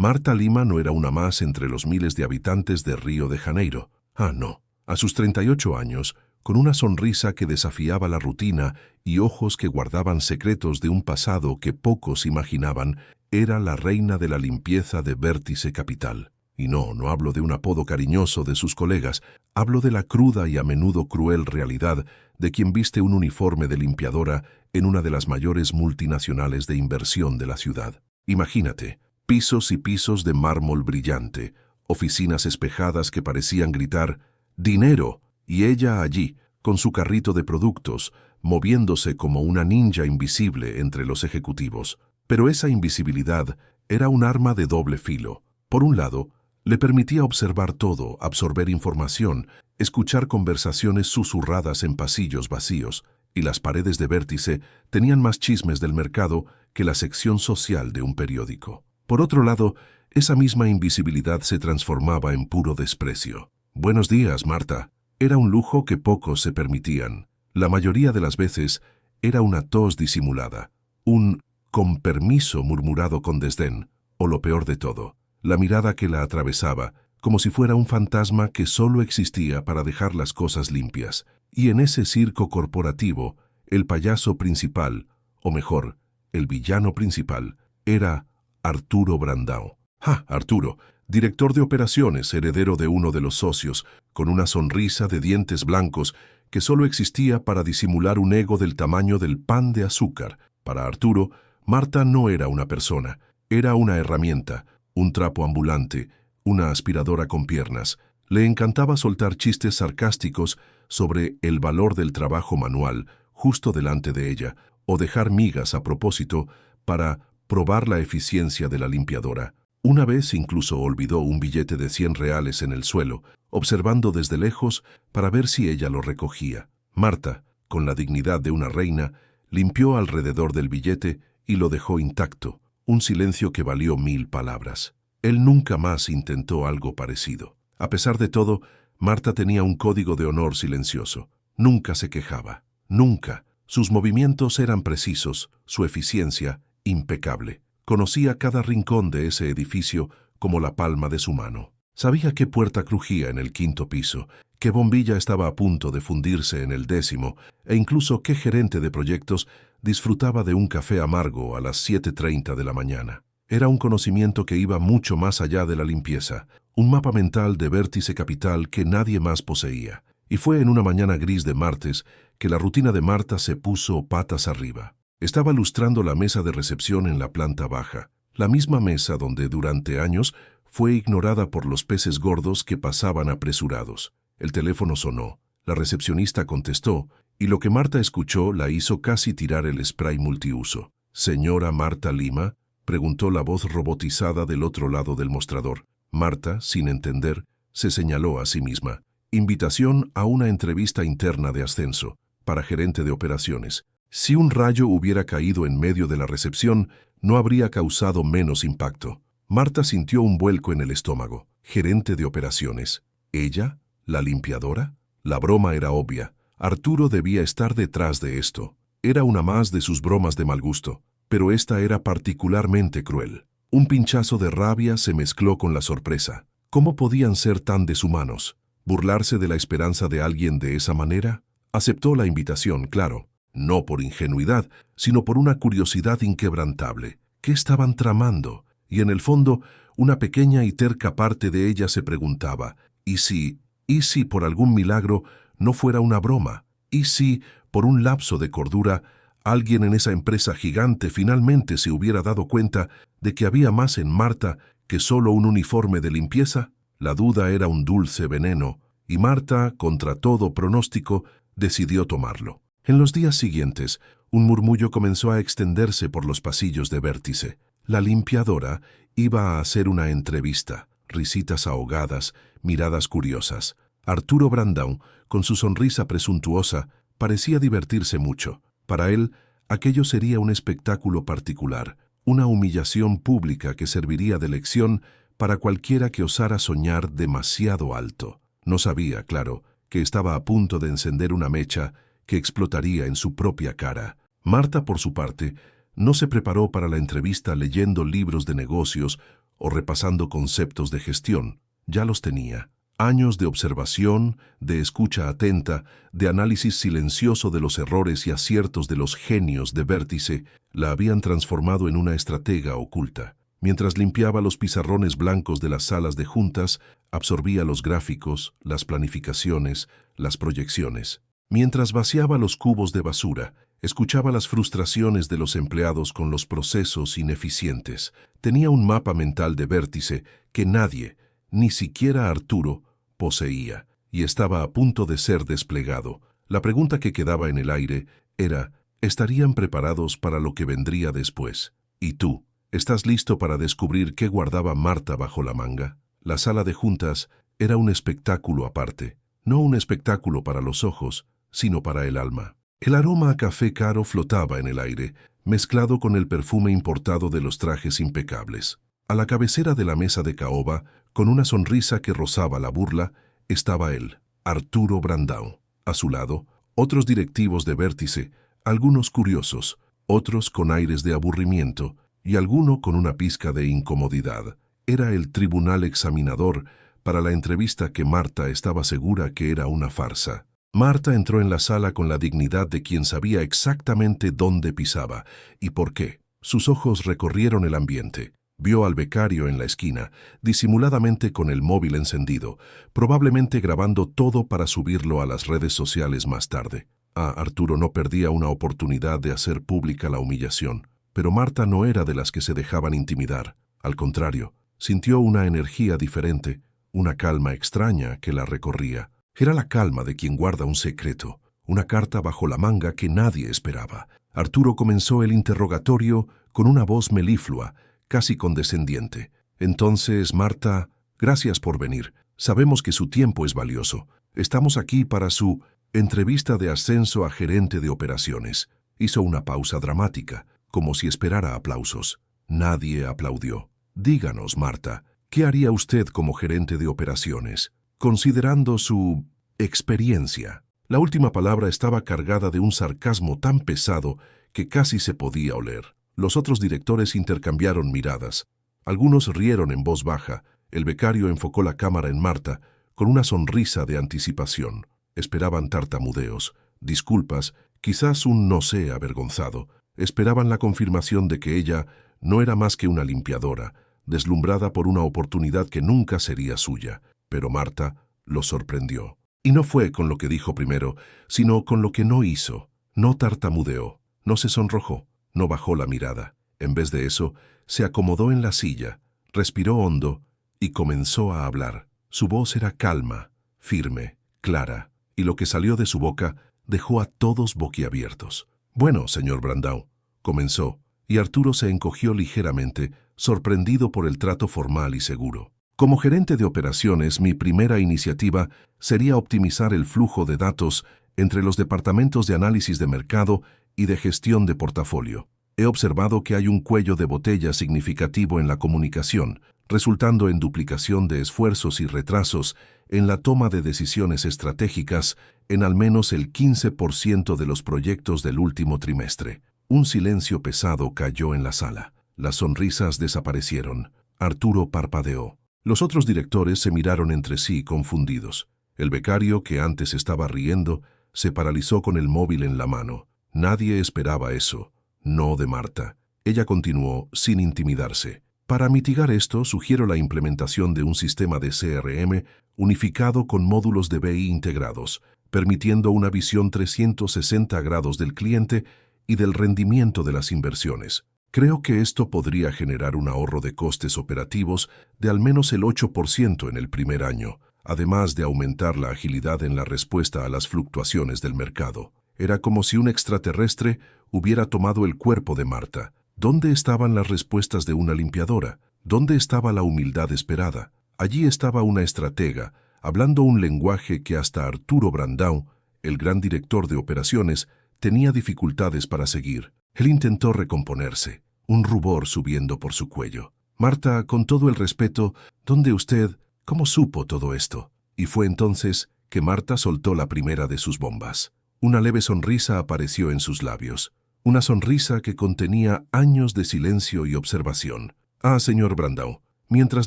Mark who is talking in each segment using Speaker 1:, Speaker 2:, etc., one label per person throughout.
Speaker 1: Marta Lima no era una más entre los miles de habitantes de Río de Janeiro. Ah, no. A sus 38 años, con una sonrisa que desafiaba la rutina y ojos que guardaban secretos de un pasado que pocos imaginaban, era la reina de la limpieza de Vértice Capital. Y no hablo de un apodo cariñoso de sus colegas, hablo de la cruda y a menudo cruel realidad de quien viste un uniforme de limpiadora en una de las mayores multinacionales de inversión de la ciudad. Imagínate, pisos y pisos de mármol brillante, oficinas espejadas que parecían gritar ¡dinero! Y ella allí, con su carrito de productos, moviéndose como una ninja invisible entre los ejecutivos. Pero esa invisibilidad era un arma de doble filo. Por un lado, le permitía observar todo, absorber información, escuchar conversaciones susurradas en pasillos vacíos, y las paredes de Vértice tenían más chismes del mercado que la sección social de un periódico. Por otro lado, esa misma invisibilidad se transformaba en puro desprecio. «Buenos días, Marta». Era un lujo que pocos se permitían. La mayoría de las veces era una tos disimulada, un «con permiso» murmurado con desdén, o lo peor de todo, la mirada que la atravesaba, como si fuera un fantasma que solo existía para dejar las cosas limpias. Y en ese circo corporativo, el payaso principal, o mejor, el villano principal, era Arturo Brandão. ¡Ja, Arturo! Director de operaciones, heredero de uno de los socios, con una sonrisa de dientes blancos que solo existía para disimular un ego del tamaño del pan de azúcar. Para Arturo, Marta no era una persona, era una herramienta, un trapo ambulante, una aspiradora con piernas. Le encantaba soltar chistes sarcásticos sobre el valor del trabajo manual justo delante de ella, o dejar migas a propósito para probar la eficiencia de la limpiadora. Una vez incluso olvidó un billete de 100 reales en el suelo, observando desde lejos para ver si ella lo recogía. Marta, con la dignidad de una reina, limpió alrededor del billete y lo dejó intacto, un silencio que valió 1000 palabras. Él nunca más intentó algo parecido. A pesar de todo, Marta tenía un código de honor silencioso. Nunca se quejaba. Nunca. Sus movimientos eran precisos, su eficiencia impecable. Conocía cada rincón de ese edificio como la palma de su mano. Sabía qué puerta crujía en el 5º piso, qué bombilla estaba a punto de fundirse en el 10º, e incluso qué gerente de proyectos disfrutaba de un café amargo a las 7:30 de la mañana. Era un conocimiento que iba mucho más allá de la limpieza, un mapa mental de Vértice Capital que nadie más poseía. Y fue en una mañana gris de martes que la rutina de Marta se puso patas arriba. Estaba lustrando la mesa de recepción en la planta baja, la misma mesa donde durante años fue ignorada por los peces gordos que pasaban apresurados. El teléfono sonó, la recepcionista contestó, y lo que Marta escuchó la hizo casi tirar el spray multiuso. «¿Señora Marta Lima?», preguntó la voz robotizada del otro lado del mostrador. Marta, sin entender, se señaló a sí misma. Invitación a una entrevista interna de ascenso, para gerente de operaciones. Si un rayo hubiera caído en medio de la recepción, no habría causado menos impacto. Marta sintió un vuelco en el estómago. Gerente de operaciones. ¿Ella? ¿La limpiadora? La broma era obvia. Arturo debía estar detrás de esto. Era una más de sus bromas de mal gusto, pero esta era particularmente cruel. Un pinchazo de rabia se mezcló con la sorpresa. ¿Cómo podían ser tan deshumanos? ¿Burlarse de la esperanza de alguien de esa manera? Aceptó la invitación, claro. No por ingenuidad, sino por una curiosidad inquebrantable. ¿Qué estaban tramando? Y en el fondo, una pequeña y terca parte de ella se preguntaba, ¿y si por algún milagro no fuera una broma? ¿Y si, por un lapso de cordura, alguien en esa empresa gigante finalmente se hubiera dado cuenta de que había más en Marta que solo un uniforme de limpieza? La duda era un dulce veneno, y Marta, contra todo pronóstico, decidió tomarlo. En los días siguientes, un murmullo comenzó a extenderse por los pasillos de Vértice. La limpiadora iba a hacer una entrevista, risitas ahogadas, miradas curiosas. Arturo Brandão, con su sonrisa presuntuosa, parecía divertirse mucho. Para él, aquello sería un espectáculo particular, una humillación pública que serviría de lección para cualquiera que osara soñar demasiado alto. No sabía, claro, que estaba a punto de encender una mecha que explotaría en su propia cara. Marta, por su parte, no se preparó para la entrevista leyendo libros de negocios o repasando conceptos de gestión. Ya los tenía. Años de observación, de escucha atenta, de análisis silencioso de los errores y aciertos de los genios de Vértice, la habían transformado en una estratega oculta. Mientras limpiaba los pizarrones blancos de las salas de juntas, absorbía los gráficos, las planificaciones, las proyecciones. Mientras vaciaba los cubos de basura, escuchaba las frustraciones de los empleados con los procesos ineficientes. Tenía un mapa mental de Vértice que nadie, ni siquiera Arturo, poseía, y estaba a punto de ser desplegado. La pregunta que quedaba en el aire era, ¿estarían preparados para lo que vendría después? ¿Y tú? ¿Estás listo para descubrir qué guardaba Marta bajo la manga? La sala de juntas era un espectáculo aparte, no un espectáculo para los ojos, sino para el alma. El aroma a café caro flotaba en el aire, mezclado con el perfume importado de los trajes impecables. A la cabecera de la mesa de caoba, con una sonrisa que rozaba la burla, estaba él, Arturo Brandão. A su lado, otros directivos de Vértice, algunos curiosos, otros con aires de aburrimiento, y alguno con una pizca de incomodidad. Era el tribunal examinador para la entrevista que Marta estaba segura que era una farsa. Marta entró en la sala con la dignidad de quien sabía exactamente dónde pisaba y por qué. Sus ojos recorrieron el ambiente. Vio al becario en la esquina, disimuladamente con el móvil encendido, probablemente grabando todo para subirlo a las redes sociales más tarde. Arturo no perdía una oportunidad de hacer pública la humillación. Pero Marta no era de las que se dejaban intimidar. Al contrario, sintió una energía diferente, una calma extraña que la recorría. Era la calma de quien guarda un secreto, una carta bajo la manga que nadie esperaba. Arturo comenzó el interrogatorio con una voz meliflua, casi condescendiente. Entonces, Marta, gracias por venir. Sabemos que su tiempo es valioso. Estamos aquí para su entrevista de ascenso a gerente de operaciones. Hizo una pausa dramática, como si esperara aplausos. Nadie aplaudió. Díganos, Marta, ¿qué haría usted como gerente de operaciones, considerando su experiencia? La última palabra estaba cargada de un sarcasmo tan pesado que casi se podía oler. Los otros directores intercambiaron miradas. Algunos rieron en voz baja. El becario enfocó la cámara en Marta con una sonrisa de anticipación. Esperaban tartamudeos, disculpas, quizás un no sé avergonzado. Esperaban la confirmación de que ella no era más que una limpiadora, deslumbrada por una oportunidad que nunca sería suya. Pero Marta los sorprendió. Y no fue con lo que dijo primero, sino con lo que no hizo. No tartamudeó, no se sonrojó, no bajó la mirada. En vez de eso, se acomodó en la silla, respiró hondo y comenzó a hablar. Su voz era calma, firme, clara, y lo que salió de su boca dejó a todos boquiabiertos. Bueno, señor Brandão, comenzó, y Arturo se encogió ligeramente, sorprendido por el trato formal y seguro. Como gerente de operaciones, mi primera iniciativa sería optimizar el flujo de datos entre los departamentos de análisis de mercado y de gestión de portafolio. He observado que hay un cuello de botella significativo en la comunicación, resultando en duplicación de esfuerzos y retrasos en la toma de decisiones estratégicas en al menos el 15% de los proyectos del último trimestre. Un silencio pesado cayó en la sala. Las sonrisas desaparecieron. Arturo parpadeó. Los otros directores se miraron entre sí confundidos. El becario, que antes estaba riendo, se paralizó con el móvil en la mano. Nadie esperaba eso. No de Marta. Ella continuó sin intimidarse. Para mitigar esto, sugiero la implementación de un sistema de CRM unificado con módulos de BI integrados, permitiendo una visión 360 grados del cliente y del rendimiento de las inversiones. Creo que esto podría generar un ahorro de costes operativos de al menos el 8% en el primer año, además de aumentar la agilidad en la respuesta a las fluctuaciones del mercado. Era como si un extraterrestre hubiera tomado el cuerpo de Marta. ¿Dónde estaban las respuestas de una limpiadora? ¿Dónde estaba la humildad esperada? Allí estaba una estratega, hablando un lenguaje que hasta Arturo Brandão, el gran director de operaciones, tenía dificultades para seguir. Él intentó recomponerse, un rubor subiendo por su cuello. Marta, con todo el respeto, ¿dónde usted? ¿Cómo supo todo esto? Y fue entonces que Marta soltó la primera de sus bombas. Una leve sonrisa apareció en sus labios. Una sonrisa que contenía años de silencio y observación. Señor Brandão, Mientras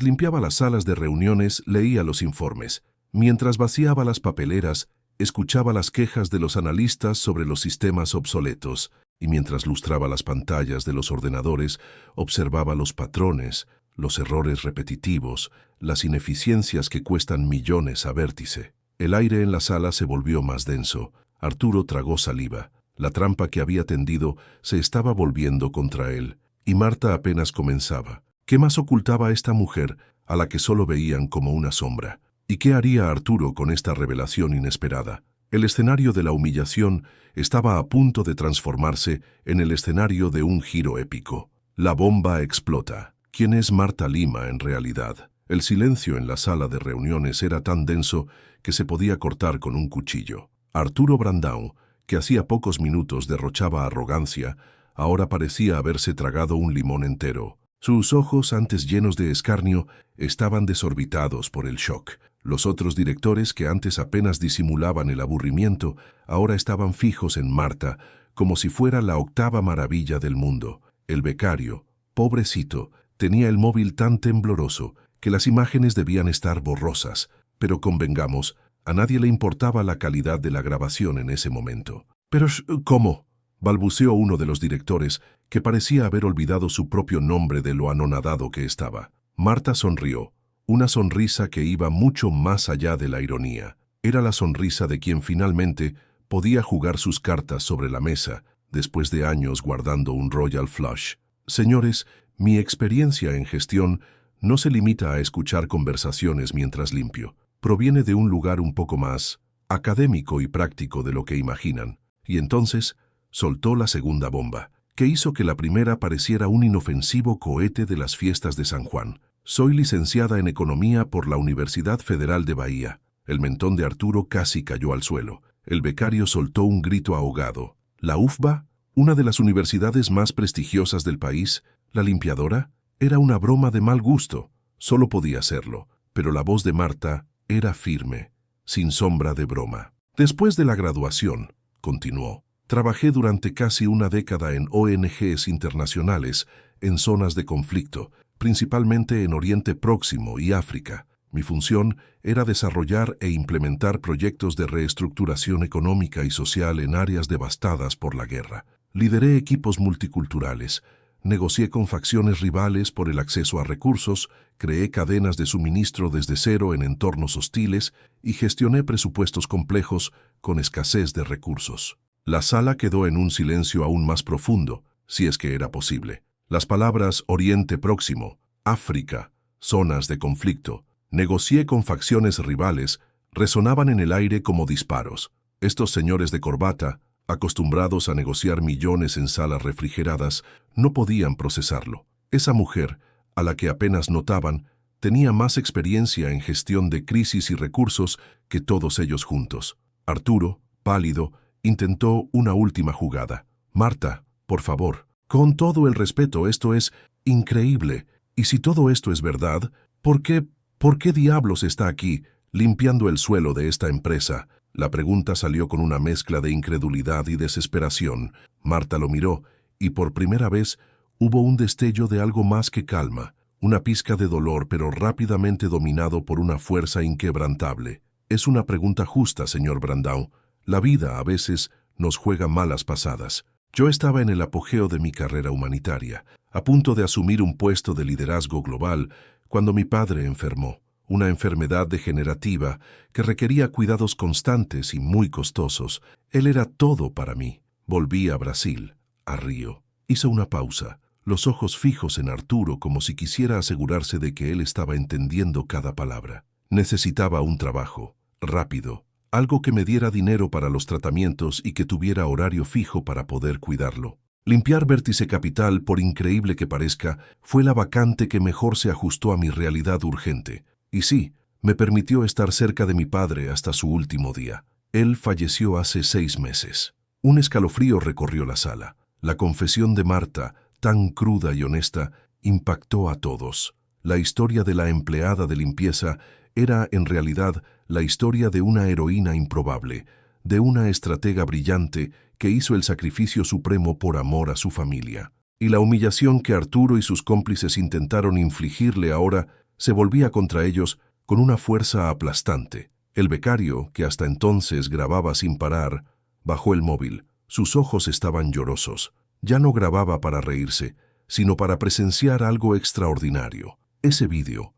Speaker 1: limpiaba las salas de reuniones, leía los informes. Mientras vaciaba las papeleras, escuchaba las quejas de los analistas sobre los sistemas obsoletos, y mientras lustraba las pantallas de los ordenadores, observaba los patrones, los errores repetitivos, las ineficiencias que cuestan millones a vértice. El aire en la sala se volvió más denso. Arturo tragó saliva. La trampa que había tendido se estaba volviendo contra él, y Marta apenas comenzaba. ¿Qué más ocultaba esta mujer a la que solo veían como una sombra? ¿Y qué haría Arturo con esta revelación inesperada? El escenario de la humillación estaba a punto de transformarse en el escenario de un giro épico. La bomba explota. ¿Quién es Marta Lima en realidad? El silencio en la sala de reuniones era tan denso que se podía cortar con un cuchillo. Arturo Brandão, que hacía pocos minutos derrochaba arrogancia, ahora parecía haberse tragado un limón entero. Sus ojos, antes llenos de escarnio, estaban desorbitados por el shock. Los otros directores, que antes apenas disimulaban el aburrimiento, ahora estaban fijos en Marta, como si fuera la octava maravilla del mundo. El becario, pobrecito, tenía el móvil tan tembloroso que las imágenes debían estar borrosas, pero convengamos, a nadie le importaba la calidad de la grabación en ese momento. «¿Pero cómo?», balbuceó uno de los directores, que parecía haber olvidado su propio nombre de lo anonadado que estaba. Marta sonrió, una sonrisa que iba mucho más allá de la ironía. Era la sonrisa de quien finalmente podía jugar sus cartas sobre la mesa, después de años guardando un Royal Flush. «Señores, mi experiencia en gestión no se limita a escuchar conversaciones mientras limpio. Proviene de un lugar un poco más académico y práctico de lo que imaginan». Y entonces soltó la segunda bomba, que hizo que la primera pareciera un inofensivo cohete de las fiestas de San Juan. «Soy licenciada en Economía por la Universidad Federal de Bahía». El mentón de Arturo casi cayó al suelo. El becario soltó un grito ahogado. «¿La UFBA? Una de las universidades más prestigiosas del país? ¿La limpiadora?» Era una broma de mal gusto. Solo podía serlo. Pero la voz de Marta era firme, sin sombra de broma. «Después de la graduación», continuó, «trabajé durante casi una década en ONGs internacionales, en zonas de conflicto, principalmente en Oriente Próximo y África. Mi función era desarrollar e implementar proyectos de reestructuración económica y social en áreas devastadas por la guerra. Lideré equipos multiculturales, negocié con facciones rivales por el acceso a recursos, creé cadenas de suministro desde cero en entornos hostiles y gestioné presupuestos complejos con escasez de recursos». La sala quedó en un silencio aún más profundo, si es que era posible. Las palabras Oriente Próximo, África, zonas de conflicto, negocié con facciones rivales, resonaban en el aire como disparos. Estos señores de corbata, acostumbrados a negociar millones en salas refrigeradas, no podían procesarlo. Esa mujer, a la que apenas notaban, tenía más experiencia en gestión de crisis y recursos que todos ellos juntos. Arturo, pálido, intentó una última jugada. «Marta, por favor, con todo el respeto, esto es increíble. Y si todo esto es verdad, ¿por qué diablos está aquí, limpiando el suelo de esta empresa?» La pregunta salió con una mezcla de incredulidad y desesperación. Marta lo miró, y por primera vez hubo un destello de algo más que calma, una pizca de dolor, pero rápidamente dominado por una fuerza inquebrantable. «Es una pregunta justa, señor Brandão. La vida a veces nos juega malas pasadas. Yo estaba en el apogeo de mi carrera humanitaria, a punto de asumir un puesto de liderazgo global, cuando mi padre enfermó. Una enfermedad degenerativa que requería cuidados constantes y muy costosos. Él era todo para mí. Volví a Brasil, a Río». Hizo una pausa, los ojos fijos en Arturo como si quisiera asegurarse de que él estaba entendiendo cada palabra. «Necesitaba un trabajo, rápido, algo que me diera dinero para los tratamientos y que tuviera horario fijo para poder cuidarlo. Limpiar Vértice Capital, por increíble que parezca, fue la vacante que mejor se ajustó a mi realidad urgente. Y sí, me permitió estar cerca de mi padre hasta su último día. Él falleció hace 6 meses. Un escalofrío recorrió la sala. La confesión de Marta, tan cruda y honesta, impactó a todos. La historia de la empleada de limpieza era, en realidad, la historia de una heroína improbable, de una estratega brillante que hizo el sacrificio supremo por amor a su familia. y la humillación que Arturo y sus cómplices intentaron infligirle ahora se volvía contra ellos con una fuerza aplastante. El becario, que hasta entonces grababa sin parar, bajó el móvil. Sus ojos estaban llorosos. Ya no grababa para reírse, sino para presenciar algo extraordinario. Ese vídeo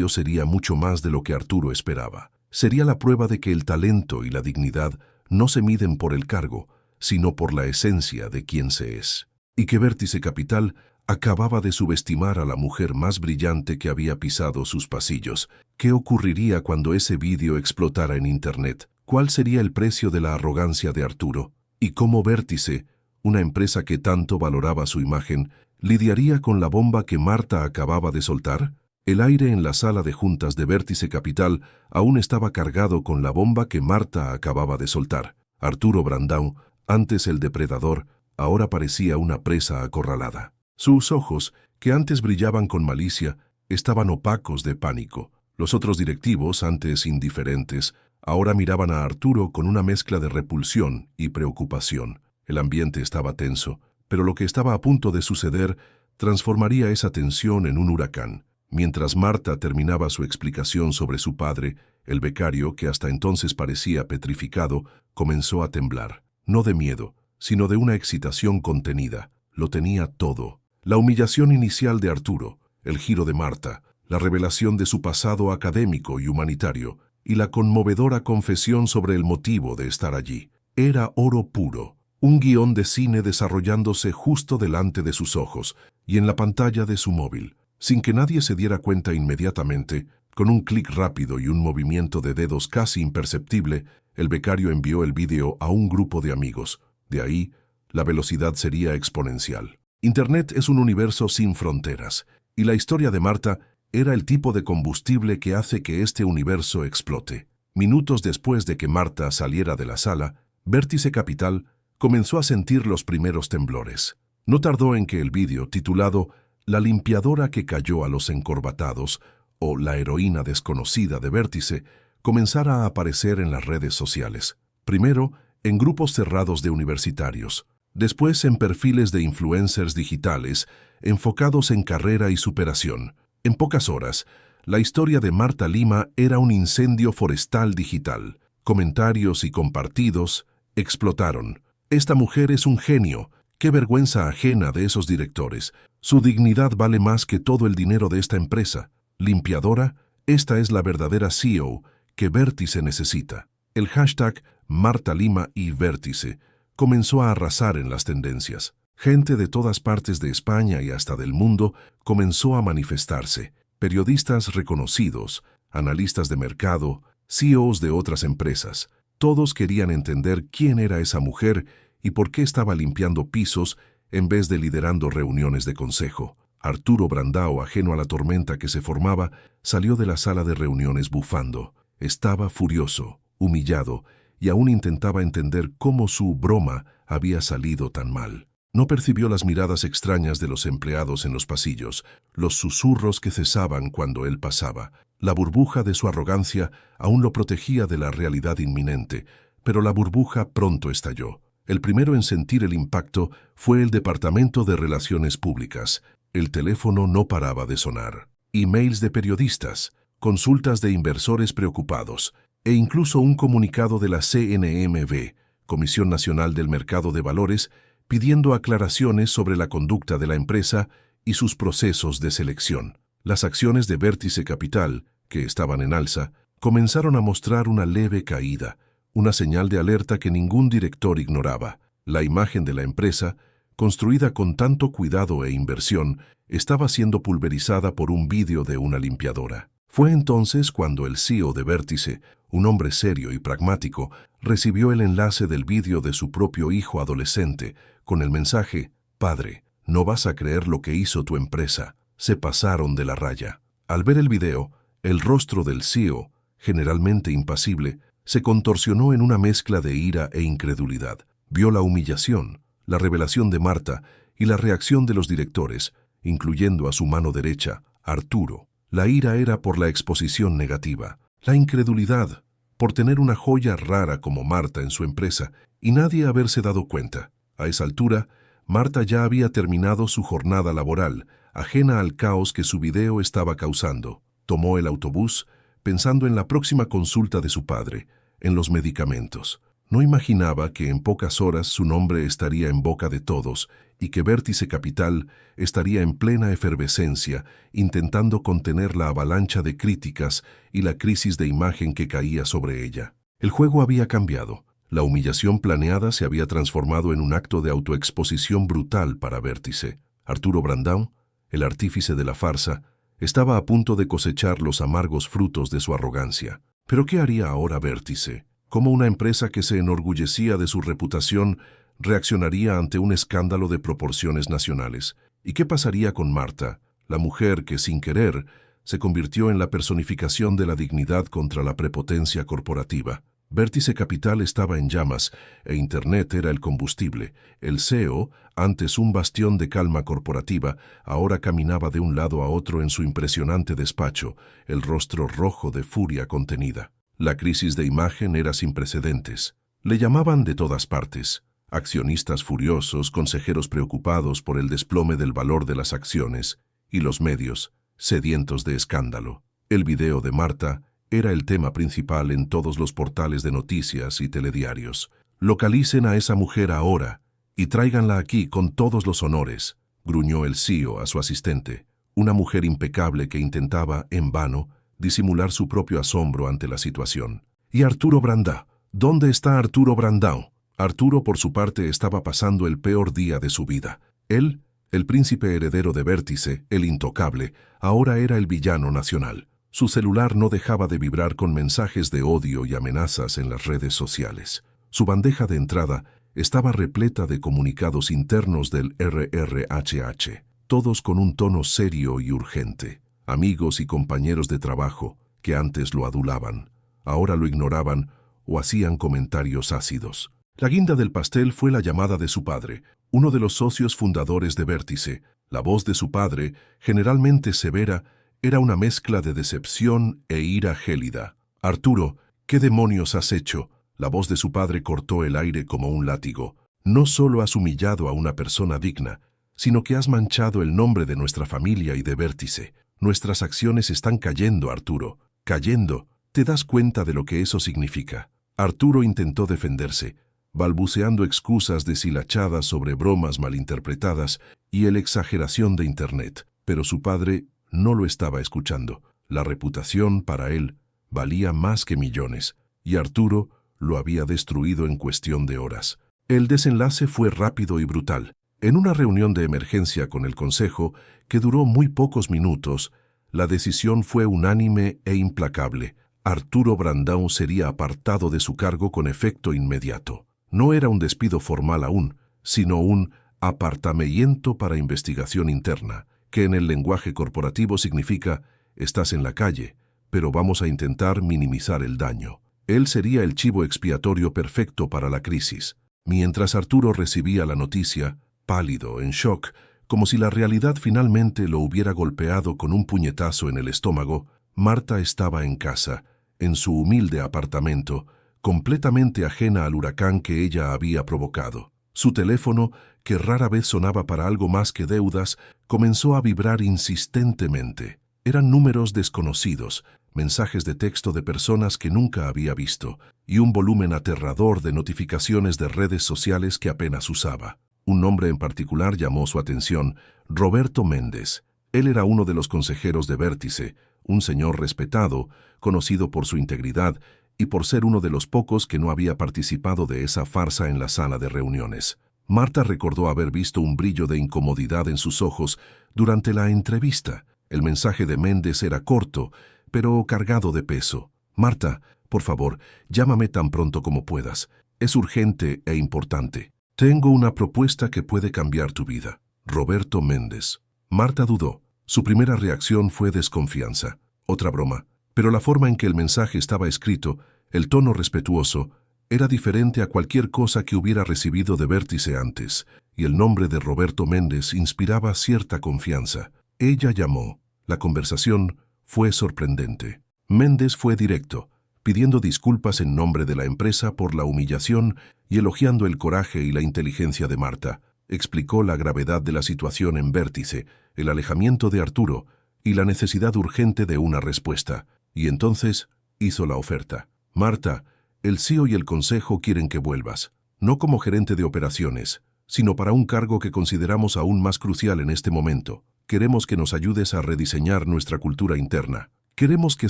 Speaker 1: sería mucho más de lo que Arturo esperaba. Sería la prueba de que el talento y la dignidad no se miden por el cargo, sino por la esencia de quien se es. Y que Vértice Capital acababa de subestimar a la mujer más brillante que había pisado sus pasillos. ¿Qué ocurriría cuando ese vídeo explotara en Internet? ¿Cuál sería el precio de la arrogancia de Arturo? ¿Y cómo Vértice, una empresa que tanto valoraba su imagen, lidiaría con la bomba que Marta acababa de soltar? El aire en la sala de juntas de Vértice Capital aún estaba cargado con la bomba que Marta acababa de soltar. Arturo Brandão, antes el depredador, ahora parecía una presa acorralada. Sus ojos, que antes brillaban con malicia, estaban opacos de pánico. Los otros directivos, antes indiferentes, ahora miraban a Arturo con una mezcla de repulsión y preocupación. El ambiente estaba tenso, pero lo que estaba a punto de suceder transformaría esa tensión en un huracán. Mientras Marta terminaba su explicación sobre su padre, el becario, que hasta entonces parecía petrificado, comenzó a temblar. No de miedo, sino de una excitación contenida. Lo tenía todo. La humillación inicial de Arturo, el giro de Marta, la revelación de su pasado académico y humanitario, y la conmovedora confesión sobre el motivo de estar allí. Era oro puro, un guión de cine desarrollándose justo delante de sus ojos y en la pantalla de su móvil. Sin que nadie se diera cuenta inmediatamente, con un clic rápido y un movimiento de dedos casi imperceptible, el becario envió el vídeo a un grupo de amigos. De ahí, la velocidad sería exponencial. Internet es un universo sin fronteras, y la historia de Marta era el tipo de combustible que hace que este universo explote. Minutos después de que Marta saliera de la sala, Vértice Capital comenzó a sentir los primeros temblores. No tardó en que el vídeo, titulado La limpiadora que cayó a los encorbatados, o La heroína desconocida de Vértice, comenzara a aparecer en las redes sociales. Primero, en grupos cerrados de universitarios, después en perfiles de influencers digitales enfocados en carrera y superación. En pocas horas, la historia de Marta Lima era un incendio forestal digital. Comentarios y compartidos explotaron. Esta mujer es un genio. Qué vergüenza ajena de esos directores. Su dignidad vale más que todo el dinero de esta empresa. Limpiadora, esta es la verdadera CEO que Vértice necesita. El hashtag Marta Lima y Vértice comenzó a arrasar en las tendencias. Gente de todas partes de España y hasta del mundo comenzó a manifestarse. Periodistas reconocidos, analistas de mercado, CEOs de otras empresas. Todos querían entender quién era esa mujer y por qué estaba limpiando pisos en vez de liderando reuniones de consejo. Arturo Brandão, ajeno a la tormenta que se formaba, salió de la sala de reuniones bufando. Estaba furioso, humillado, y aún intentaba entender cómo su broma había salido tan mal. No percibió las miradas extrañas de los empleados en los pasillos, los susurros que cesaban cuando él pasaba. La burbuja de su arrogancia aún lo protegía de la realidad inminente, pero la burbuja pronto estalló. El primero en sentir el impacto fue el Departamento de Relaciones Públicas. El teléfono no paraba de sonar. Emails de periodistas, consultas de inversores preocupados, e incluso un comunicado de la CNMV, Comisión Nacional del Mercado de Valores, pidiendo aclaraciones sobre la conducta de la empresa y sus procesos de selección. Las acciones de Vértice Capital, que estaban en alza, comenzaron a mostrar una leve caída, una señal de alerta que ningún director ignoraba. La imagen de la empresa, construida con tanto cuidado e inversión, estaba siendo pulverizada por un vídeo de una limpiadora. Fue entonces cuando el CEO de Vértice, un hombre serio y pragmático, recibió el enlace del vídeo de su propio hijo adolescente, con el mensaje: «Padre, no vas a creer lo que hizo tu empresa. Se pasaron de la raya». Al ver el video, el rostro del CEO, generalmente impasible, se contorsionó en una mezcla de ira e incredulidad. Vio la humillación, la revelación de Marta y la reacción de los directores, incluyendo a su mano derecha, Arturo. La ira era por la exposición negativa, la incredulidad por tener una joya rara como Marta en su empresa y nadie haberse dado cuenta. A esa altura, Marta ya había terminado su jornada laboral, ajena al caos que su video estaba causando. Tomó el autobús, pensando en la próxima consulta de su padre, en los medicamentos. No imaginaba que en pocas horas su nombre estaría en boca de todos y que Vértice Capital estaría en plena efervescencia, intentando contener la avalancha de críticas y la crisis de imagen que caía sobre ella. El juego había cambiado. La humillación planeada se había transformado en un acto de autoexposición brutal para Vértice. Arturo Brandão, el artífice de la farsa, estaba a punto de cosechar los amargos frutos de su arrogancia. ¿Pero qué haría ahora Vértice? ¿Cómo una empresa que se enorgullecía de su reputación reaccionaría ante un escándalo de proporciones nacionales? ¿Y qué pasaría con Marta, la mujer que, sin querer, se convirtió en la personificación de la dignidad contra la prepotencia corporativa? Vértice Capital estaba en llamas e Internet era el combustible. El CEO, antes un bastión de calma corporativa, ahora caminaba de un lado a otro en su impresionante despacho, el rostro rojo de furia contenida. La crisis de imagen era sin precedentes. Le llamaban de todas partes. Accionistas furiosos, consejeros preocupados por el desplome del valor de las acciones, y los medios, sedientos de escándalo. El video de Marta era el tema principal en todos los portales de noticias y telediarios. «Localicen a esa mujer ahora y tráiganla aquí con todos los honores», gruñó el CEO a su asistente, una mujer impecable que intentaba, en vano, disimular su propio asombro ante la situación. «¿Y Arturo Brandão? ¿Dónde está Arturo Brandão?» Arturo, por su parte, estaba pasando el peor día de su vida. Él, el príncipe heredero de Vértice, el intocable, ahora era el villano nacional. Su celular no dejaba de vibrar con mensajes de odio y amenazas en las redes sociales. Su bandeja de entrada estaba repleta de comunicados internos del RRHH, todos con un tono serio y urgente. Amigos y compañeros de trabajo, que antes lo adulaban, ahora lo ignoraban o hacían comentarios ácidos. La guinda del pastel fue la llamada de su padre, uno de los socios fundadores de Vértice. La voz de su padre, generalmente severa, era una mezcla de decepción e ira gélida. «Arturo, ¿qué demonios has hecho?». La voz de su padre cortó el aire como un látigo. «No solo has humillado a una persona digna, sino que has manchado el nombre de nuestra familia y de Vértice. Nuestras acciones están cayendo, Arturo. Cayendo. ¿Te das cuenta de lo que eso significa?». Arturo intentó defenderse, balbuceando excusas deshilachadas sobre bromas malinterpretadas y la exageración de Internet, pero su padre no lo estaba escuchando. La reputación, para él, valía más que millones, y Arturo lo había destruido en cuestión de horas. El desenlace fue rápido y brutal. En una reunión de emergencia con el Consejo, que duró muy pocos minutos, la decisión fue unánime e implacable. Arturo Brandão sería apartado de su cargo con efecto inmediato. No era un despido formal aún, sino un apartamiento para investigación interna, que en el lenguaje corporativo significa «estás en la calle, pero vamos a intentar minimizar el daño». Él sería el chivo expiatorio perfecto para la crisis. Mientras Arturo recibía la noticia, pálido, en shock, como si la realidad finalmente lo hubiera golpeado con un puñetazo en el estómago, Marta estaba en casa, en su humilde apartamento, completamente ajena al huracán que ella había provocado. Su teléfono, que rara vez sonaba para algo más que deudas, comenzó a vibrar insistentemente. Eran números desconocidos, mensajes de texto de personas que nunca había visto, y un volumen aterrador de notificaciones de redes sociales que apenas usaba. Un nombre en particular llamó su atención: Roberto Méndez. Él era uno de los consejeros de Vértice, un señor respetado, conocido por su integridad y por ser uno de los pocos que no había participado de esa farsa en la sala de reuniones. Marta recordó haber visto un brillo de incomodidad en sus ojos durante la entrevista. El mensaje de Méndez era corto, pero cargado de peso. «Marta, por favor, llámame tan pronto como puedas. Es urgente e importante. Tengo una propuesta que puede cambiar tu vida. Roberto Méndez». Marta dudó. Su primera reacción fue desconfianza. Otra broma. Pero la forma en que el mensaje estaba escrito, el tono respetuoso, era diferente a cualquier cosa que hubiera recibido de Vértice antes, y el nombre de Roberto Méndez inspiraba cierta confianza. Ella llamó. La conversación fue sorprendente. Méndez fue directo, pidiendo disculpas en nombre de la empresa por la humillación y elogiando el coraje y la inteligencia de Marta. Explicó la gravedad de la situación en Vértice, el alejamiento de Arturo y la necesidad urgente de una respuesta. Y entonces hizo la oferta. Marta, el CEO y el consejo quieren que vuelvas, no como gerente de operaciones, sino para un cargo que consideramos aún más crucial en este momento. Queremos que nos ayudes a rediseñar nuestra cultura interna. Queremos que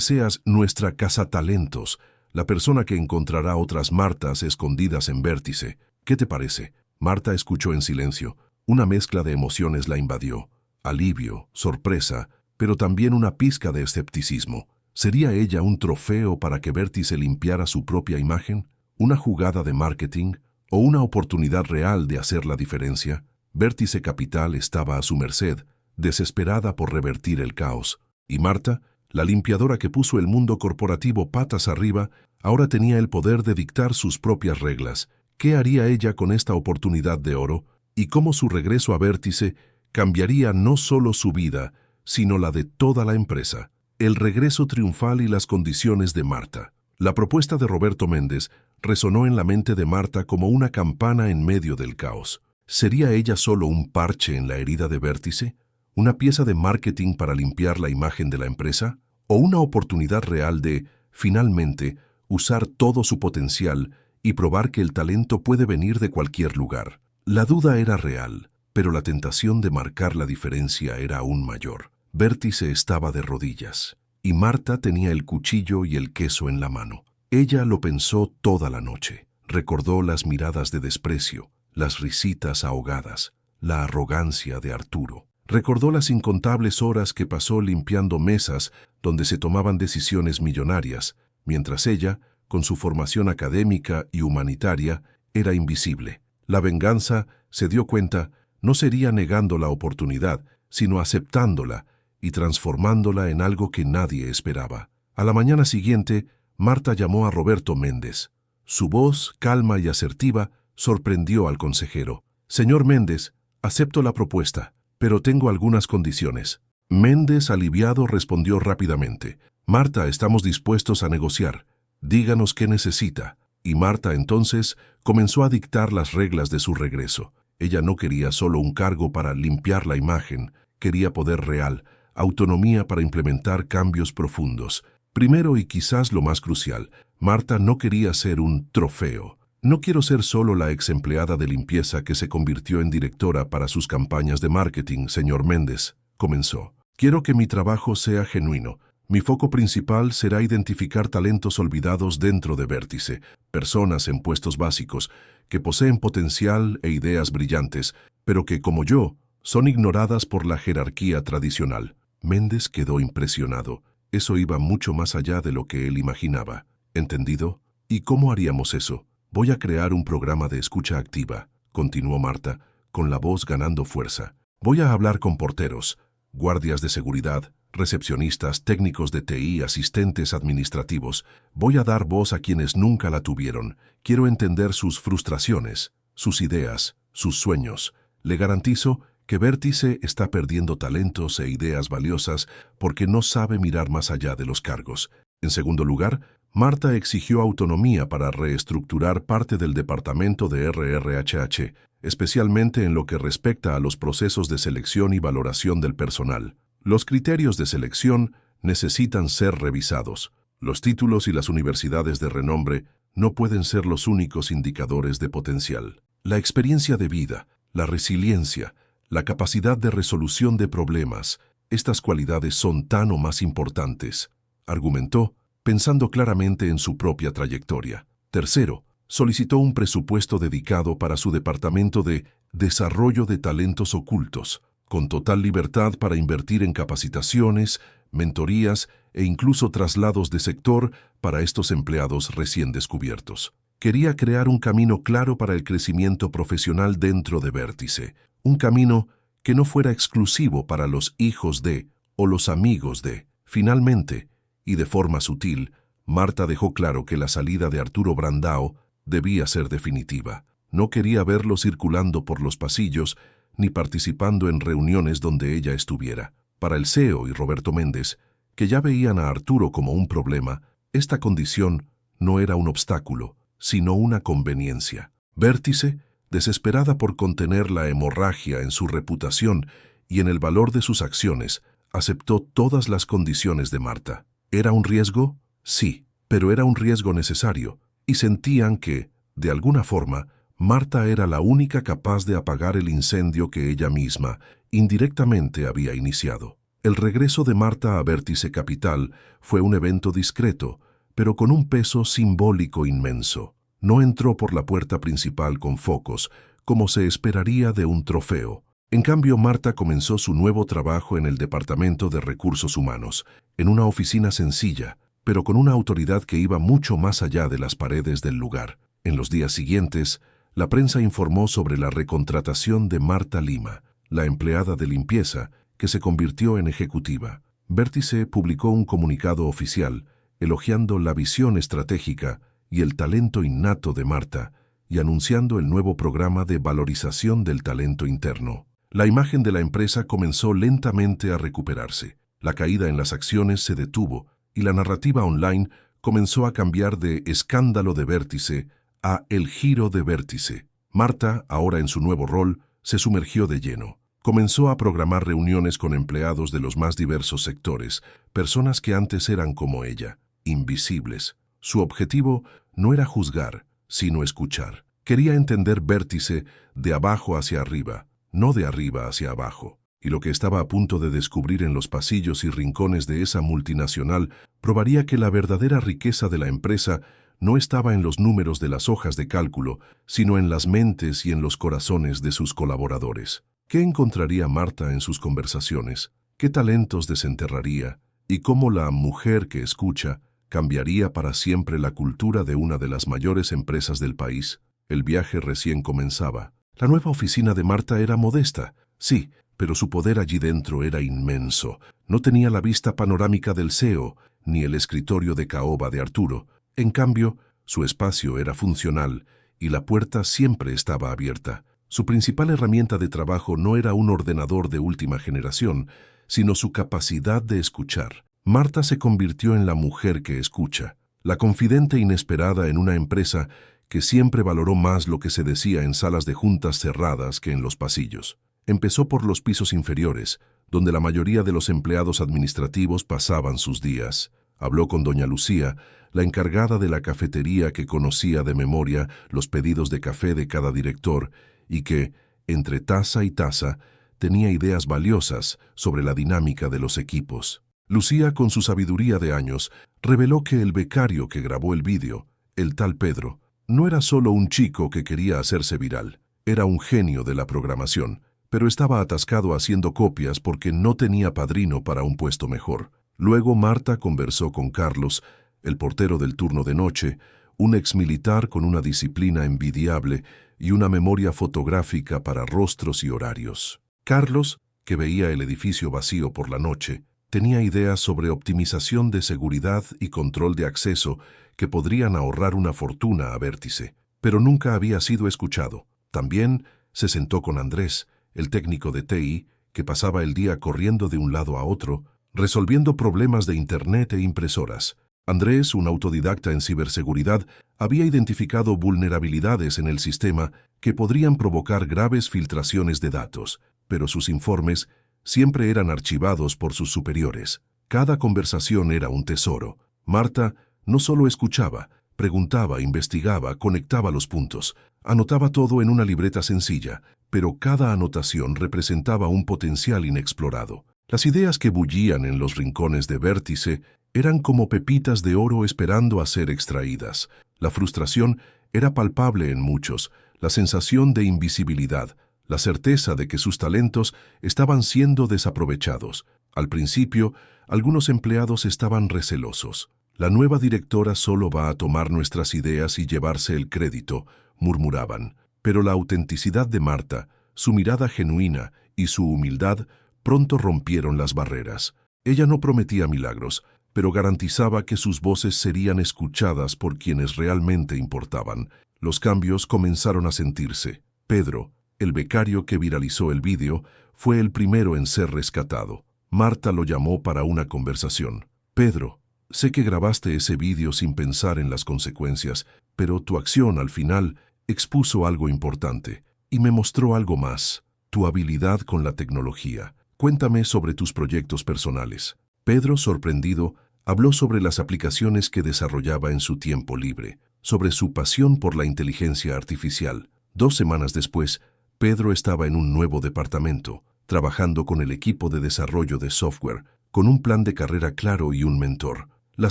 Speaker 1: seas nuestra cazatalentos, la persona que encontrará otras Martas escondidas en Vértice. ¿Qué te parece? Marta escuchó en silencio. Una mezcla de emociones la invadió. Alivio, sorpresa, pero también una pizca de escepticismo. ¿Sería ella un trofeo para que Vértice limpiara su propia imagen? ¿Una jugada de marketing? ¿O una oportunidad real de hacer la diferencia? Vértice Capital estaba a su merced, desesperada por revertir el caos. Y Marta, la limpiadora que puso el mundo corporativo patas arriba, ahora tenía el poder de dictar sus propias reglas. ¿Qué haría ella con esta oportunidad de oro? Y cómo su regreso a Vértice cambiaría no solo su vida, sino la de toda la empresa. El regreso triunfal y las condiciones de Marta. La propuesta de Roberto Méndez resonó en la mente de Marta como una campana en medio del caos. ¿Sería ella solo un parche en la herida de Vértice? ¿Una pieza de marketing para limpiar la imagen de la empresa? ¿O una oportunidad real de, finalmente, usar todo su potencial y probar que el talento puede venir de cualquier lugar? La duda era real, pero la tentación de marcar la diferencia era aún mayor. Vértice estaba de rodillas, y Marta tenía el cuchillo y el queso en la mano. Ella lo pensó toda la noche. Recordó las miradas de desprecio, las risitas ahogadas, la arrogancia de Arturo. Recordó las incontables horas que pasó limpiando mesas donde se tomaban decisiones millonarias, mientras ella, con su formación académica y humanitaria, era invisible. La venganza, se dio cuenta, no sería negando la oportunidad, sino aceptándola y transformándola en algo que nadie esperaba. A la mañana siguiente, Marta llamó a Roberto Méndez. Su voz, calma y asertiva, sorprendió al consejero. «Señor Méndez, acepto la propuesta, pero tengo algunas condiciones». Méndez, aliviado, respondió rápidamente. «Marta, estamos dispuestos a negociar. Díganos qué necesita». Y Marta entonces comenzó a dictar las reglas de su regreso. Ella no quería solo un cargo para limpiar la imagen, quería poder real, autonomía para implementar cambios profundos. Primero y quizás lo más crucial, Marta no quería ser un trofeo. «No quiero ser solo la ex empleada de limpieza que se convirtió en directora para sus campañas de marketing, señor Méndez», comenzó. «Quiero que mi trabajo sea genuino. Mi foco principal será identificar talentos olvidados dentro de Vértice, personas en puestos básicos, que poseen potencial e ideas brillantes, pero que, como yo, son ignoradas por la jerarquía tradicional». Méndez quedó impresionado. Eso iba mucho más allá de lo que él imaginaba. ¿Entendido? ¿Y cómo haríamos eso? «Voy a crear un programa de escucha activa», continuó Marta, con la voz ganando fuerza. «Voy a hablar con porteros, guardias de seguridad, recepcionistas, técnicos de TI, asistentes administrativos. Voy a dar voz a quienes nunca la tuvieron. Quiero entender sus frustraciones, sus ideas, sus sueños. Le garantizo que Vértice está perdiendo talentos e ideas valiosas porque no sabe mirar más allá de los cargos». En segundo lugar, Marta exigió autonomía para reestructurar parte del departamento de RRHH, especialmente en lo que respecta a los procesos de selección y valoración del personal. Los criterios de selección necesitan ser revisados. Los títulos y las universidades de renombre no pueden ser los únicos indicadores de potencial. La experiencia de vida, la resiliencia, la capacidad de resolución de problemas, estas cualidades son tan o más importantes, argumentó, pensando claramente en su propia trayectoria. Tercero, solicitó un presupuesto dedicado para su departamento de desarrollo de talentos ocultos, con total libertad para invertir en capacitaciones, mentorías e incluso traslados de sector para estos empleados recién descubiertos. Quería crear un camino claro para el crecimiento profesional dentro de Vértice, un camino que no fuera exclusivo para los hijos de o los amigos de. Finalmente, y de forma sutil, Marta dejó claro que la salida de Arturo Brandao debía ser definitiva. No quería verlo circulando por los pasillos ni participando en reuniones donde ella estuviera. Para el CEO y Roberto Méndez, que ya veían a Arturo como un problema, esta condición no era un obstáculo, sino una conveniencia. Vértice Desesperada por contener la hemorragia en su reputación y en el valor de sus acciones, aceptó todas las condiciones de Marta. ¿Era un riesgo? Sí, pero era un riesgo necesario, y sentían que, de alguna forma, Marta era la única capaz de apagar el incendio que ella misma, indirectamente, había iniciado. El regreso de Marta a Vértice Capital fue un evento discreto, pero con un peso simbólico inmenso. No entró por la puerta principal con focos, como se esperaría de un trofeo. En cambio, Marta comenzó su nuevo trabajo en el Departamento de Recursos Humanos, en una oficina sencilla, pero con una autoridad que iba mucho más allá de las paredes del lugar. En los días siguientes, la prensa informó sobre la recontratación de Marta Lima, la empleada de limpieza, que se convirtió en ejecutiva. Vértice publicó un comunicado oficial, elogiando la visión estratégica y el talento innato de Marta, y anunciando el nuevo programa de valorización del talento interno. La imagen de la empresa comenzó lentamente a recuperarse. La caída en las acciones se detuvo y la narrativa online comenzó a cambiar de escándalo de Vértice a el giro de Vértice. Marta, ahora en su nuevo rol, se sumergió de lleno. Comenzó a programar reuniones con empleados de los más diversos sectores, personas que antes eran como ella, invisibles. Su objetivo no era juzgar, sino escuchar. Quería entender Vértice de abajo hacia arriba, no de arriba hacia abajo. Y lo que estaba a punto de descubrir en los pasillos y rincones de esa multinacional probaría que la verdadera riqueza de la empresa no estaba en los números de las hojas de cálculo, sino en las mentes y en los corazones de sus colaboradores. ¿Qué encontraría Marta en sus conversaciones? ¿Qué talentos desenterraría? ¿Y cómo la mujer que escucha cambiaría para siempre la cultura de una de las mayores empresas del país? El viaje recién comenzaba. La nueva oficina de Marta era modesta, sí, pero su poder allí dentro era inmenso. No tenía la vista panorámica del CEO, ni el escritorio de caoba de Arturo. En cambio, su espacio era funcional y la puerta siempre estaba abierta. Su principal herramienta de trabajo no era un ordenador de última generación, sino su capacidad de escuchar. Marta se convirtió en la mujer que escucha, la confidente inesperada en una empresa que siempre valoró más lo que se decía en salas de juntas cerradas que en los pasillos. Empezó por los pisos inferiores, donde la mayoría de los empleados administrativos pasaban sus días. Habló con doña Lucía, la encargada de la cafetería que conocía de memoria los pedidos de café de cada director y que, entre taza y taza, tenía ideas valiosas sobre la dinámica de los equipos. Lucía, con su sabiduría de años, reveló que el becario que grabó el vídeo, el tal Pedro, no era solo un chico que quería hacerse viral, era un genio de la programación, pero estaba atascado haciendo copias porque no tenía padrino para un puesto mejor. Luego Marta conversó con Carlos, el portero del turno de noche, un exmilitar con una disciplina envidiable y una memoria fotográfica para rostros y horarios. Carlos, que veía el edificio vacío por la noche, tenía ideas sobre optimización de seguridad y control de acceso que podrían ahorrar una fortuna a Vértice, pero nunca había sido escuchado. También se sentó con Andrés, el técnico de TI, que pasaba el día corriendo de un lado a otro, resolviendo problemas de Internet e impresoras. Andrés, un autodidacta en ciberseguridad, había identificado vulnerabilidades en el sistema que podrían provocar graves filtraciones de datos, pero sus informes siempre eran archivados por sus superiores. Cada conversación era un tesoro. Marta no solo escuchaba, preguntaba, investigaba, conectaba los puntos, anotaba todo en una libreta sencilla, pero cada anotación representaba un potencial inexplorado. Las ideas que bullían en los rincones de Vértice eran como pepitas de oro esperando a ser extraídas. La frustración era palpable en muchos, la sensación de invisibilidad, la certeza de que sus talentos estaban siendo desaprovechados. Al principio, algunos empleados estaban recelosos. La nueva directora solo va a tomar nuestras ideas y llevarse el crédito, murmuraban. Pero la autenticidad de Marta, su mirada genuina y su humildad pronto rompieron las barreras. Ella no prometía milagros, pero garantizaba que sus voces serían escuchadas por quienes realmente importaban. Los cambios comenzaron a sentirse. Pedro, el becario que viralizó el vídeo, fue el primero en ser rescatado. Marta lo llamó para una conversación. Pedro, sé que grabaste ese vídeo sin pensar en las consecuencias, pero tu acción al final expuso algo importante y me mostró algo más, tu habilidad con la tecnología. Cuéntame sobre tus proyectos personales. Pedro, sorprendido, habló sobre las aplicaciones que desarrollaba en su tiempo libre, sobre su pasión por la inteligencia artificial. 2 semanas después, Pedro estaba en un nuevo departamento, trabajando con el equipo de desarrollo de software, con un plan de carrera claro y un mentor. La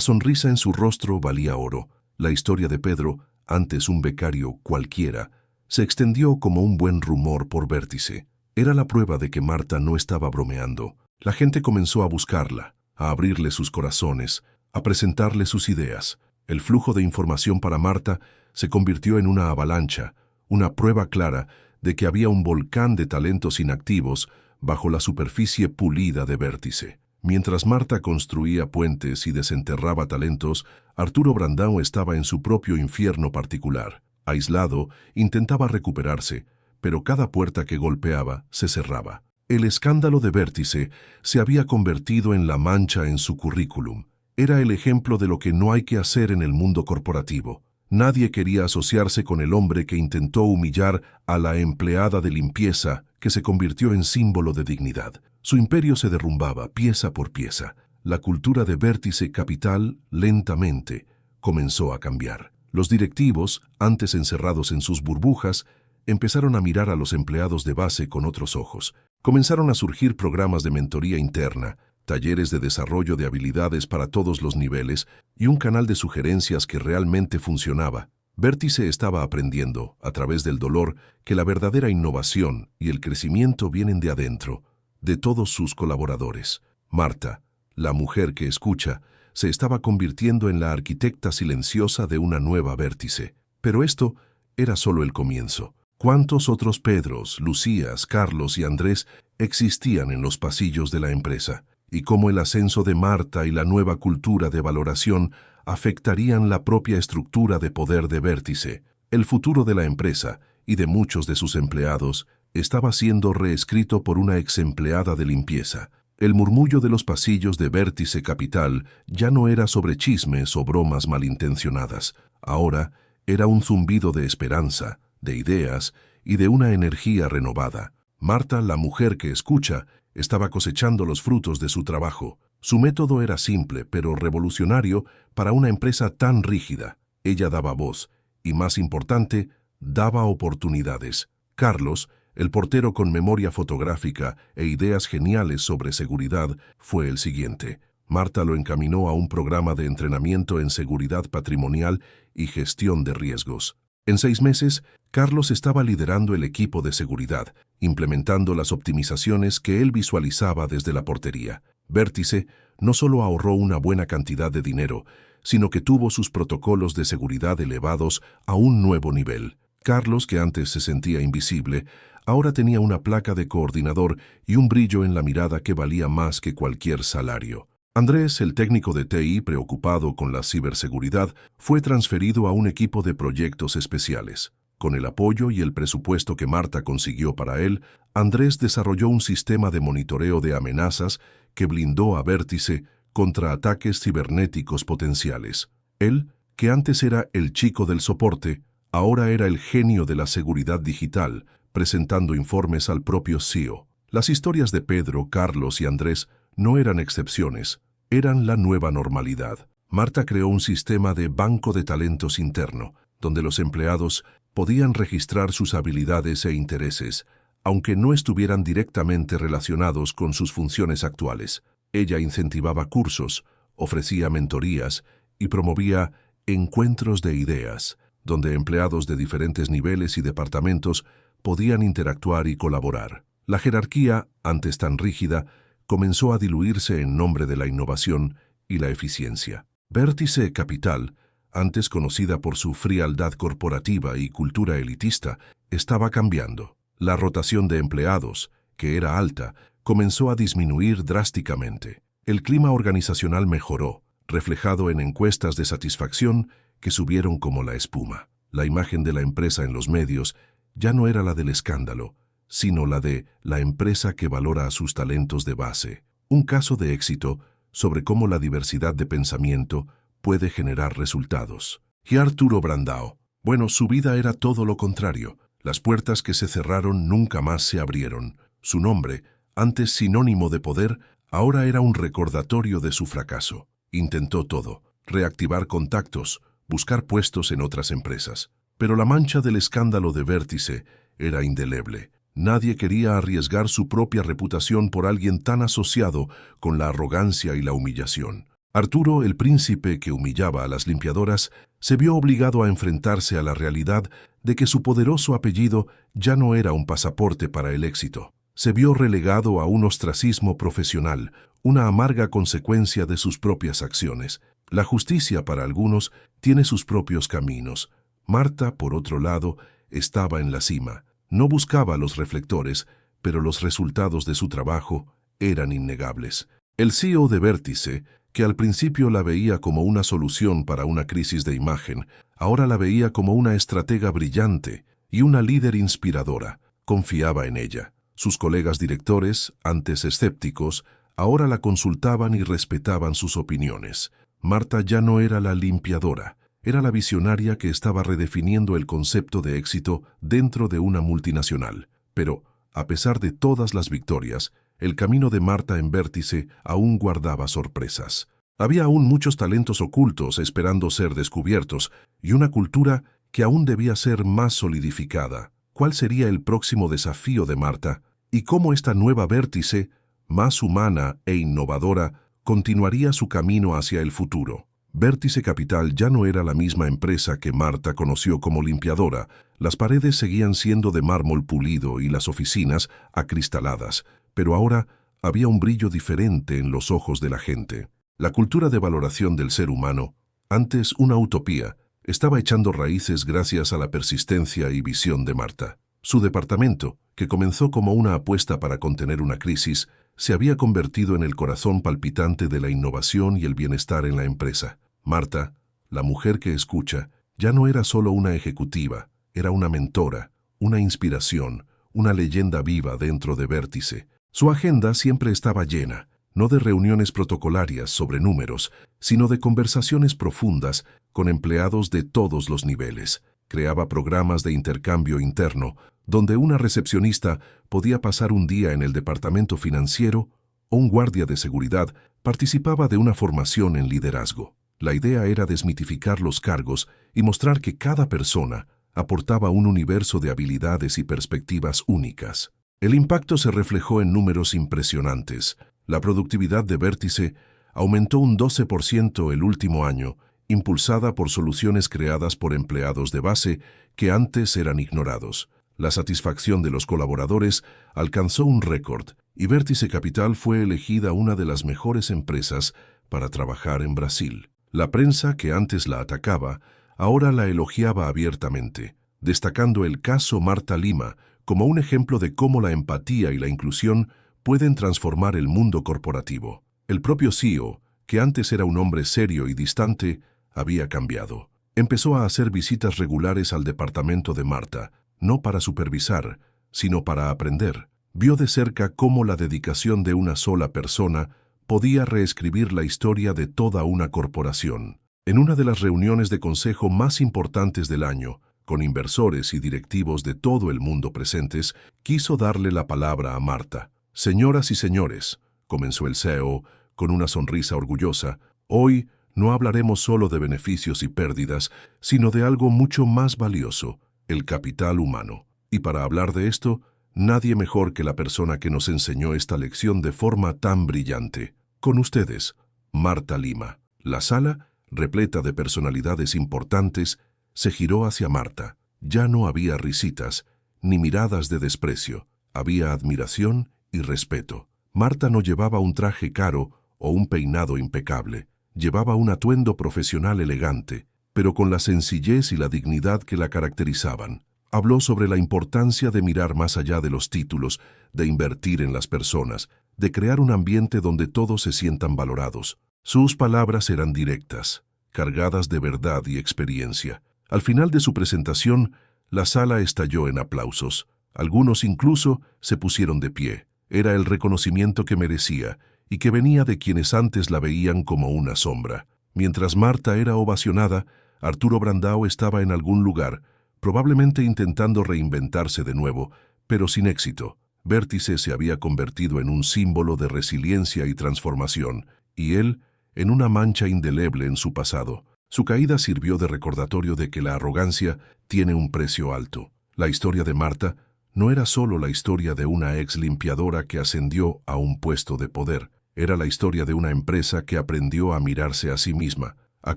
Speaker 1: sonrisa en su rostro valía oro. La historia de Pedro, antes un becario cualquiera, se extendió como un buen rumor por Vértice. Era la prueba de que Marta no estaba bromeando. La gente comenzó a buscarla, a abrirle sus corazones, a presentarle sus ideas. El flujo de información para Marta se convirtió en una avalancha, una prueba clara de que había un volcán de talentos inactivos bajo la superficie pulida de Vértice. Mientras Marta construía puentes y desenterraba talentos, Arturo Brandão estaba en su propio infierno particular. Aislado, intentaba recuperarse, pero cada puerta que golpeaba se cerraba. El escándalo de Vértice se había convertido en la mancha en su currículum. Era el ejemplo de lo que no hay que hacer en el mundo corporativo. Nadie quería asociarse con el hombre que intentó humillar a la empleada de limpieza que se convirtió en símbolo de dignidad. Su imperio se derrumbaba pieza por pieza. La cultura de Vértice Capital, lentamente, comenzó a cambiar. Los directivos, antes encerrados en sus burbujas, empezaron a mirar a los empleados de base con otros ojos. Comenzaron a surgir programas de mentoría interna, talleres de desarrollo de habilidades para todos los niveles y un canal de sugerencias que realmente funcionaba. Vértice estaba aprendiendo, a través del dolor, que la verdadera innovación y el crecimiento vienen de adentro, de todos sus colaboradores. Marta, la mujer que escucha, se estaba convirtiendo en la arquitecta silenciosa de una nueva Vértice. Pero esto era solo el comienzo. ¿Cuántos otros Pedros, Lucías, Carlos y Andrés existían en los pasillos de la empresa? Y cómo el ascenso de Marta y la nueva cultura de valoración afectarían la propia estructura de poder de Vértice. El futuro de la empresa y de muchos de sus empleados estaba siendo reescrito por una exempleada de limpieza. El murmullo de los pasillos de Vértice Capital ya no era sobre chismes o bromas malintencionadas. Ahora era un zumbido de esperanza, de ideas y de una energía renovada. Marta, la mujer que escucha, estaba cosechando los frutos de su trabajo. Su método era simple, pero revolucionario para una empresa tan rígida. Ella daba voz y, más importante, daba oportunidades. Carlos, el portero con memoria fotográfica e ideas geniales sobre seguridad, fue el siguiente. Marta lo encaminó a un programa de entrenamiento en seguridad patrimonial y gestión de riesgos. En 6 meses, Carlos estaba liderando el equipo de seguridad, implementando las optimizaciones que él visualizaba desde la portería. Vértice no solo ahorró una buena cantidad de dinero, sino que tuvo sus protocolos de seguridad elevados a un nuevo nivel. Carlos, que antes se sentía invisible, ahora tenía una placa de coordinador y un brillo en la mirada que valía más que cualquier salario. Andrés, el técnico de TI preocupado con la ciberseguridad, fue transferido a un equipo de proyectos especiales. Con el apoyo y el presupuesto que Marta consiguió para él, Andrés desarrolló un sistema de monitoreo de amenazas que blindó a Vértice contra ataques cibernéticos potenciales. Él, que antes era el chico del soporte, ahora era el genio de la seguridad digital, presentando informes al propio CEO. Las historias de Pedro, Carlos y Andrés no eran excepciones, eran la nueva normalidad. Marta creó un sistema de banco de talentos interno, donde los empleados podían registrar sus habilidades e intereses, aunque no estuvieran directamente relacionados con sus funciones actuales. Ella incentivaba cursos, ofrecía mentorías y promovía encuentros de ideas, donde empleados de diferentes niveles y departamentos podían interactuar y colaborar. La jerarquía, antes tan rígida, comenzó a diluirse en nombre de la innovación y la eficiencia. Vértice Capital, antes conocida por su frialdad corporativa y cultura elitista, estaba cambiando. La rotación de empleados, que era alta, comenzó a disminuir drásticamente. El clima organizacional mejoró, reflejado en encuestas de satisfacción que subieron como la espuma. La imagen de la empresa en los medios ya no era la del escándalo, sino la de la empresa que valora a sus talentos de base. Un caso de éxito sobre cómo la diversidad de pensamiento puede generar resultados. Y Arturo Brandão, Bueno, su vida era todo lo contrario. Las puertas que se cerraron nunca más se abrieron. Su nombre, antes sinónimo de poder, ahora era un recordatorio de su fracaso. Intentó todo: reactivar contactos, buscar puestos en otras empresas. Pero la mancha del escándalo de Vértice era indeleble. Nadie quería arriesgar su propia reputación por alguien tan asociado con la arrogancia y la humillación. Arturo, el príncipe que humillaba a las limpiadoras, se vio obligado a enfrentarse a la realidad de que su poderoso apellido ya no era un pasaporte para el éxito. Se vio relegado a un ostracismo profesional, una amarga consecuencia de sus propias acciones. La justicia, para algunos, tiene sus propios caminos. Marta, por otro lado, estaba en la cima. No buscaba los reflectores, pero los resultados de su trabajo eran innegables. El CEO de Vértice, que al principio la veía como una solución para una crisis de imagen, ahora la veía como una estratega brillante y una líder inspiradora. Confiaba en ella. Sus colegas directores, antes escépticos, ahora la consultaban y respetaban sus opiniones. Marta ya no era la limpiadora, era la visionaria que estaba redefiniendo el concepto de éxito dentro de una multinacional. Pero, a pesar de todas las victorias, el camino de Marta en Vértice aún guardaba sorpresas. Había aún muchos talentos ocultos esperando ser descubiertos y una cultura que aún debía ser más solidificada. ¿Cuál sería el próximo desafío de Marta? ¿Y cómo esta nueva Vértice, más humana e innovadora, continuaría su camino hacia el futuro? Vértice Capital ya no era la misma empresa que Marta conoció como limpiadora. Las paredes seguían siendo de mármol pulido y las oficinas acristaladas, pero ahora había un brillo diferente en los ojos de la gente. La cultura de valoración del ser humano, antes una utopía, estaba echando raíces gracias a la persistencia y visión de Marta. Su departamento, que comenzó como una apuesta para contener una crisis, se había convertido en el corazón palpitante de la innovación y el bienestar en la empresa. Marta, la mujer que escucha, ya no era solo una ejecutiva, era una mentora, una inspiración, una leyenda viva dentro de Vértice. Su agenda siempre estaba llena, no de reuniones protocolarias sobre números, sino de conversaciones profundas con empleados de todos los niveles. Creaba programas de intercambio interno, donde una recepcionista podía pasar un día en el departamento financiero o un guardia de seguridad participaba de una formación en liderazgo. La idea era desmitificar los cargos y mostrar que cada persona aportaba un universo de habilidades y perspectivas únicas. El impacto se reflejó en números impresionantes. La productividad de Vértice aumentó un 12% el último año, impulsada por soluciones creadas por empleados de base que antes eran ignorados. La satisfacción de los colaboradores alcanzó un récord y Vértice Capital fue elegida una de las mejores empresas para trabajar en Brasil. La prensa, que antes la atacaba, ahora la elogiaba abiertamente, destacando el caso Marta Lima como un ejemplo de cómo la empatía y la inclusión pueden transformar el mundo corporativo. El propio CEO, que antes era un hombre serio y distante, había cambiado. Empezó a hacer visitas regulares al departamento de Marta, no para supervisar, sino para aprender. Vio de cerca cómo la dedicación de una sola persona podía reescribir la historia de toda una corporación. En una de las reuniones de consejo más importantes del año, con inversores y directivos de todo el mundo presentes, quiso darle la palabra a Marta. «Señoras y señores», comenzó el CEO con una sonrisa orgullosa, «hoy no hablaremos solo de beneficios y pérdidas, sino de algo mucho más valioso, el capital humano. Y para hablar de esto, nadie mejor que la persona que nos enseñó esta lección de forma tan brillante. Con ustedes, Marta Lima». La sala, repleta de personalidades importantes, se giró hacia Marta. Ya no había risitas, ni miradas de desprecio. Había admiración y respeto. Marta no llevaba un traje caro o un peinado impecable. Llevaba un atuendo profesional elegante, pero con la sencillez y la dignidad que la caracterizaban. Habló sobre la importancia de mirar más allá de los títulos, de invertir en las personas, de crear un ambiente donde todos se sientan valorados. Sus palabras eran directas, cargadas de verdad y experiencia. Al final de su presentación, la sala estalló en aplausos. Algunos incluso se pusieron de pie. Era el reconocimiento que merecía y que venía de quienes antes la veían como una sombra. Mientras Marta era ovacionada, Arturo Brandao estaba en algún lugar, probablemente intentando reinventarse de nuevo, pero sin éxito. Vértice se había convertido en un símbolo de resiliencia y transformación, y él en una mancha indeleble en su pasado. Su caída sirvió de recordatorio de que la arrogancia tiene un precio alto. La historia de Marta no era solo la historia de una ex limpiadora que ascendió a un puesto de poder. Era la historia de una empresa que aprendió a mirarse a sí misma, a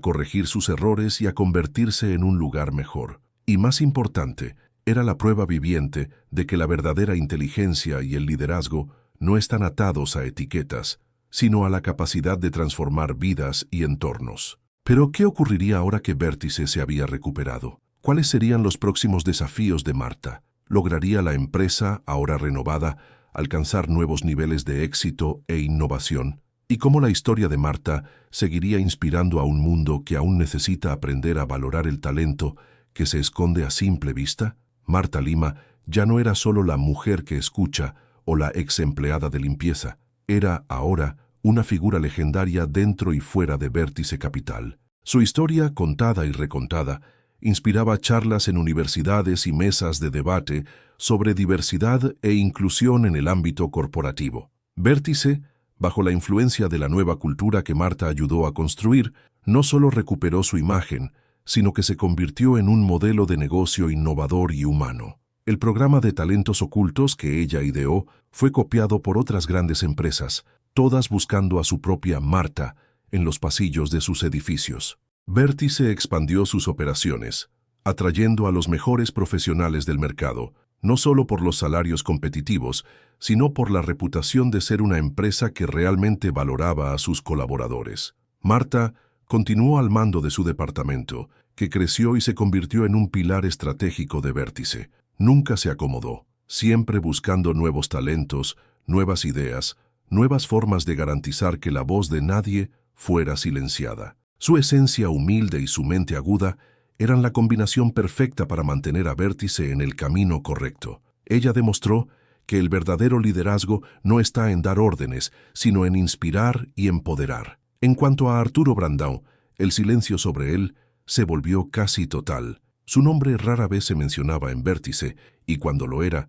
Speaker 1: corregir sus errores y a convertirse en un lugar mejor. Y más importante, era la prueba viviente de que la verdadera inteligencia y el liderazgo no están atados a etiquetas, sino a la capacidad de transformar vidas y entornos. Pero, ¿qué ocurriría ahora que Vértice se había recuperado? ¿Cuáles serían los próximos desafíos de Marta? ¿Lograría la empresa, ahora renovada, alcanzar nuevos niveles de éxito e innovación? ¿Y cómo la historia de Marta seguiría inspirando a un mundo que aún necesita aprender a valorar el talento que se esconde a simple vista? Marta Lima ya no era solo la mujer que escucha o la ex empleada de limpieza. Era, ahora, una figura legendaria dentro y fuera de Vértice Capital. Su historia, contada y recontada, inspiraba charlas en universidades y mesas de debate sobre diversidad e inclusión en el ámbito corporativo. Vértice, bajo la influencia de la nueva cultura que Marta ayudó a construir, no solo recuperó su imagen, sino que se convirtió en un modelo de negocio innovador y humano. El programa de talentos ocultos que ella ideó fue copiado por otras grandes empresas, todas buscando a su propia Marta en los pasillos de sus edificios. Vértice expandió sus operaciones, atrayendo a los mejores profesionales del mercado, no solo por los salarios competitivos, sino por la reputación de ser una empresa que realmente valoraba a sus colaboradores. Marta continuó al mando de su departamento, que creció y se convirtió en un pilar estratégico de Vértice. Nunca se acomodó, siempre buscando nuevos talentos, nuevas ideas, nuevas formas de garantizar que la voz de nadie fuera silenciada. Su esencia humilde y su mente aguda eran la combinación perfecta para mantener a Vértice en el camino correcto. Ella demostró que el verdadero liderazgo no está en dar órdenes, sino en inspirar y empoderar. En cuanto a Arturo Brandao, el silencio sobre él se volvió casi total. Su nombre rara vez se mencionaba en Vértice, y cuando lo era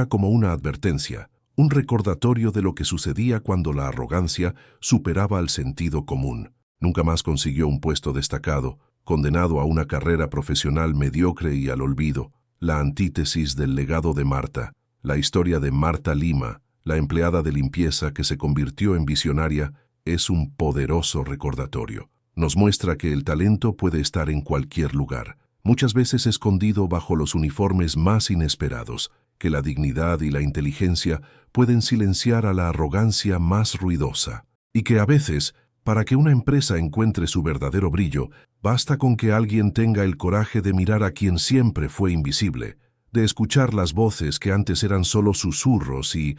Speaker 1: como una advertencia, un recordatorio de lo que sucedía cuando la arrogancia superaba al sentido común. Nunca más consiguió un puesto destacado, condenado a una carrera profesional mediocre y al olvido. La antítesis del legado de Marta, la historia de Marta Lima, la empleada de limpieza que se convirtió en visionaria, es un poderoso recordatorio. Nos muestra que el talento puede estar en cualquier lugar, muchas veces escondido bajo los uniformes más inesperados, que la dignidad y la inteligencia pueden silenciar a la arrogancia más ruidosa, y que a veces, para que una empresa encuentre su verdadero brillo, basta con que alguien tenga el coraje de mirar a quien siempre fue invisible, de escuchar las voces que antes eran solo susurros y